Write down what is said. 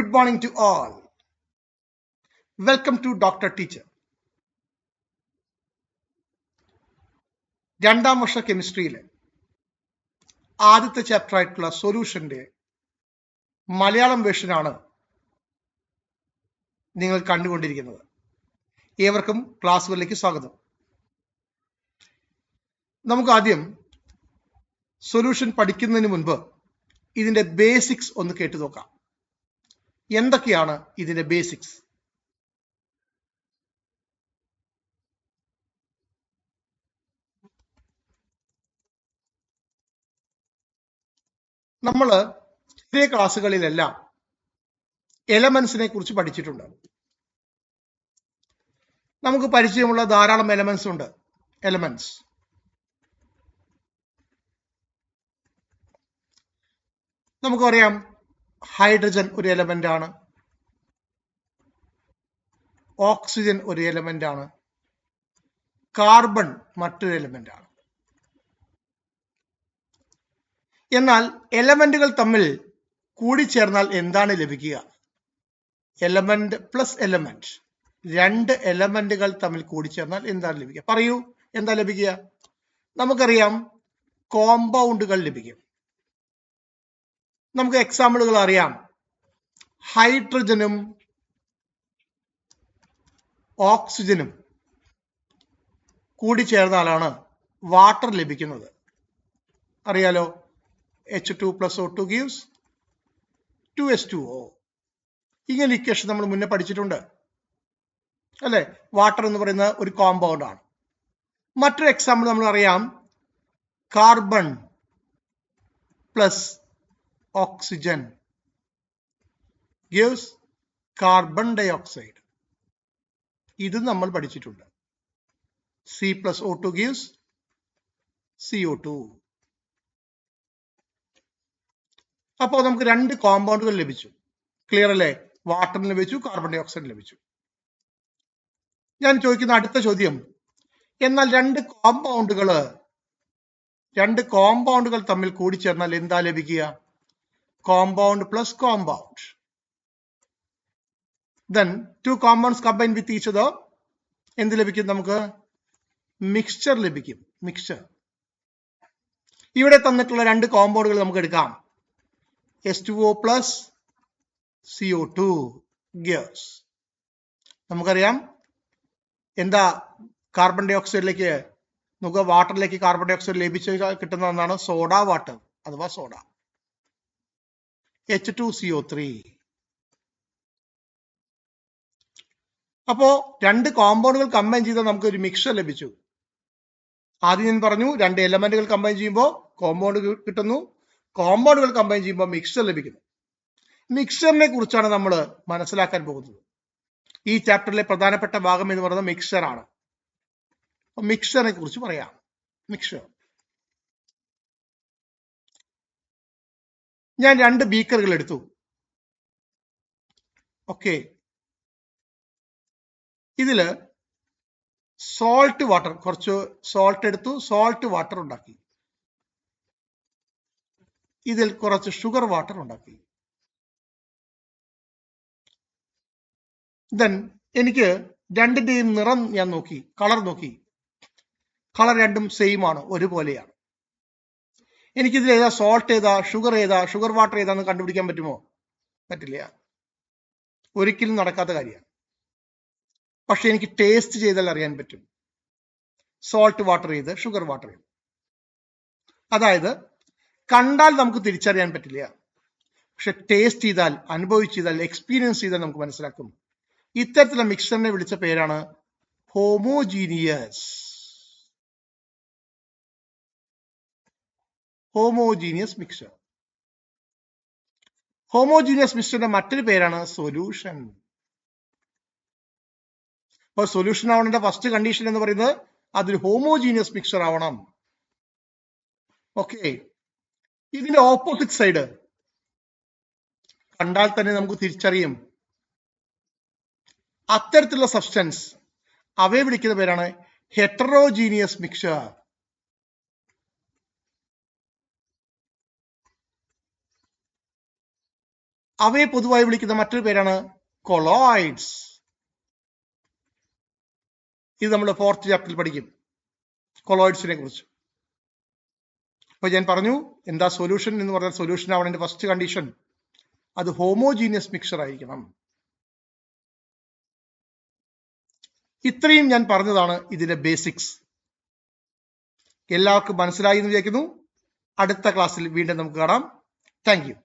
Good morning to all. Welcome to Dr. Teacher. രണ്ടാം വർഷ കെമിസ്ട്രിയിലെ ആദ്യത്തെ chapter ആയിട്ടുള്ള സൊല്യൂഷന്റെ മലയാളം വേർഷനാണ് നിങ്ങൾ കണ്ടുകൊണ്ടിരിക്കുന്നത്. ഏവർക്കും ക്ലാസ്സുകളിലേക്ക് സ്വാഗതം. നമുക്ക് ആദ്യം സൊല്യൂഷൻ പഠിക്കുന്നതിന് മുൻപ് ഇതിന്റെ ബേസിക്സ് ഒന്ന് കേട്ടു നോക്കാം. എന്തൊക്കെയാണ് ഇതിന്റെ ബേസിക്സ്? നമ്മൾ ചെറിയ ക്ലാസ്സുകളിലെല്ലാം എലമെന്റ്സിനെ കുറിച്ച് പഠിച്ചിട്ടുണ്ട്. നമുക്ക് പരിചയമുള്ള ധാരാളം എലമെന്റ്സ് ഉണ്ട്. എലമെന്റ്സ് നമുക്കറിയാം. ഹൈഡ്രജൻ ഒരു എലമെന്റ് ആണ്, ഓക്സിജൻ ഒരു എലമെന്റ് ആണ്, കാർബൺ മറ്റൊരു എലമെന്റ് ആണ്. എന്നാൽ എലമെന്റുകൾ തമ്മിൽ കൂടിച്ചേർന്നാൽ എന്താണ് ലഭിക്കുക? എലമെന്റ് പ്ലസ് എലമെന്റ്, രണ്ട് എലമെന്റുകൾ തമ്മിൽ കൂടിച്ചേർന്നാൽ എന്താണ് ലഭിക്കുക? പറയൂ, എന്താ ലഭിക്കുക? നമുക്കറിയാം, കോമ്പൗണ്ടുകൾ ലഭിക്കും. നമുക്ക് എക്സാമ്പിളുകൾ അറിയാം. ഹൈഡ്രജനും ഓക്സിജനും കൂടിച്ചേർന്നാലാണ് വാട്ടർ ലഭിക്കുന്നത്. അറിയാലോ, H2 plus O2 gives 2H2O. ഇങ്ങനെ ഇക്വേഷൻ നമ്മൾ മുന്നേ പഠിച്ചിട്ടുണ്ട് അല്ലെ? വാട്ടർ എന്ന് പറയുന്ന ഒരു കോമ്പൗണ്ട് ആണ്. മറ്റൊരു എക്സാമ്പിൾ നമ്മൾ അറിയാം. Carbon plus oxygen gives carbon dioxide. ഇത് നമ്മൾ പഠിച്ചിട്ടുണ്ട്. C plus O2 gives CO2. അപ്പോൾ നമുക്ക് രണ്ട് കോമ്പൗണ്ടുകൾ ലഭിച്ചു. ക്ലിയർ അല്ലേ? വാട്ടറിന് ലഭിച്ചു, കാർബൺ ഡൈ ഓക്സൈഡ് ലഭിച്ചു. ഞാൻ ചോദിക്കുന്ന അടുത്ത ചോദ്യം, എന്നാൽ രണ്ട് കോമ്പൗണ്ടുകൾ തമ്മിൽ കൂടിച്ചേർന്നാൽ എന്താ ലഭിക്കുക? Compound plus compound. Then two compounds combine with each other. എന്ത് ലഭിക്കും? നമുക്ക് മിക്സ്ചർ ലഭിക്കും. മിക്സ്ചർ. ഇവിടെ തന്നിട്ടുള്ള രണ്ട് കോമ്പൗണ്ടുകൾ നമുക്ക് എടുക്കാം. H2O plus CO2 gives. നമുക്കറിയാം എന്താ കാർബൺ ഡൈ ഓക്സൈഡിലേക്ക്, നമുക്ക് വാട്ടറിലേക്ക് കാർബൺ ഡൈ ഓക്സൈഡ് ലഭിച്ച് കിട്ടുന്ന ഒന്നാണ് സോഡ വാട്ടർ അഥവാ സോഡ. H2CO3. അപ്പോ രണ്ട് കോമ്പൗണ്ടുകൾ കമ്പൈൻ ചെയ്താൽ നമുക്ക് ഒരു മിക്സ്ചർ ലഭിച്ചു. ആദ്യം ഞാൻ പറഞ്ഞു, രണ്ട് എലമെന്റുകൾ കമ്പൈൻ ചെയ്യുമ്പോൾ കോമ്പൗണ്ട് കിട്ടുന്നു, കോമ്പൗണ്ടുകൾ കമ്പൈൻ ചെയ്യുമ്പോൾ മിക്സ്ചർ ലഭിക്കുന്നു. മിക്സ്ചറിനെ കുറിച്ചാണ് നമ്മൾ മനസ്സിലാക്കാൻ പോകുന്നത്. ഈ ചാപ്റ്ററിലെ പ്രധാനപ്പെട്ട ഭാഗം എന്ന് പറയുന്നത് മിക്സ്ചർ ആണ്. മിക്സ്ചറിനെ കുറിച്ച് പറയാം. മിക്സ്ചർ, ഞാൻ രണ്ട് ബീക്കറുകൾ എടുത്തു. ഓക്കെ, ഇതില് സോൾട്ട് വാട്ടർ, കുറച്ച് സോൾട്ട് എടുത്തു, സോൾട്ട് വാട്ടർ ഉണ്ടാക്കി. ഇതിൽ കുറച്ച് ഷുഗർ വാട്ടർ ഉണ്ടാക്കി. ദെൻ എനിക്ക് രണ്ടിന്റെയും നിറം ഞാൻ നോക്കി, കളർ നോക്കി. കളർ രണ്ടും സെയിം ആണ്, ഒരുപോലെയാണ്. എനിക്കിതിൽ ഏതാ സോൾട്ട് ഏതാ, ഷുഗർ വാട്ടർ ഏതാന്ന് കണ്ടുപിടിക്കാൻ പറ്റുമോ? പറ്റില്ല, ഒരിക്കലും നടക്കാത്ത കാര്യമാണ്. പക്ഷെ എനിക്ക് ടേസ്റ്റ് ചെയ്താൽ അറിയാൻ പറ്റും, സോൾട്ട് വാട്ടർ ഏത്, ഷുഗർ വാട്ടർ ഏത്. അതായത് കണ്ടാൽ നമുക്ക് തിരിച്ചറിയാൻ പറ്റില്ല, പക്ഷെ ടേസ്റ്റ് ചെയ്താൽ, അനുഭവിച്ച് ചെയ്താൽ, എക്സ്പീരിയൻസ് ചെയ്താൽ നമുക്ക് മനസ്സിലാക്കും. ഇത്തരത്തിലുള്ള മിക്സ്ചറിനെ വിളിച്ച പേരാണ് ഹോമോജീനിയസ്. Homogeneous mixture. ഹോമോജീനിയസ് മിക്സ്ചറിന്റെ മറ്റൊരു പേരാണ് സൊല്യൂഷൻ. അപ്പോൾ സൊല്യൂഷൻ ആവണ ഫസ്റ്റ് കണ്ടീഷൻ എന്ന് പറയുന്നത് അതൊരു ഹോമോജീനിയസ് മിക്സ്ചർ ആവണം. ഓക്കെ, ഇതിന്റെ ഓപ്പോസിറ്റ് സൈഡ് കണ്ടാൽ തന്നെ നമുക്ക് തിരിച്ചറിയും. അത്തരത്തിലുള്ള സബ്സ്റ്റൻസ്, അവയെ വിളിക്കുന്ന പേരാണ് ഹെറ്ററോജീനിയസ് മിക്സ്ചർ. അവയെ പൊതുവായി വിളിക്കുന്ന മറ്റൊരു പേരാണ് കൊളോയിഡ്സ്. ഇത് നമ്മൾ 4th ചാപ്റ്ററിൽ പഠിക്കും കൊളോയിഡ്സിനെ കുറിച്ച്. അപ്പൊ ഞാൻ പറഞ്ഞു എന്താ സൊല്യൂഷൻ എന്ന് പറഞ്ഞാൽ സൊല്യൂഷൻ ആവണതിന്റെ ഫസ്റ്റ് കണ്ടീഷൻ അത് ഹോമോജീനിയസ് മിക്സർ ആയിരിക്കണം. ഇത്രയും ഞാൻ പറഞ്ഞതാണ് ഇതിന്റെ ബേസിക്സ്. എല്ലാവർക്കും മനസ്സിലായി എന്ന് വിചാരിക്കുന്നു. അടുത്ത ക്ലാസ്സിൽ വീണ്ടും നമുക്ക് കാണാം. Thank you.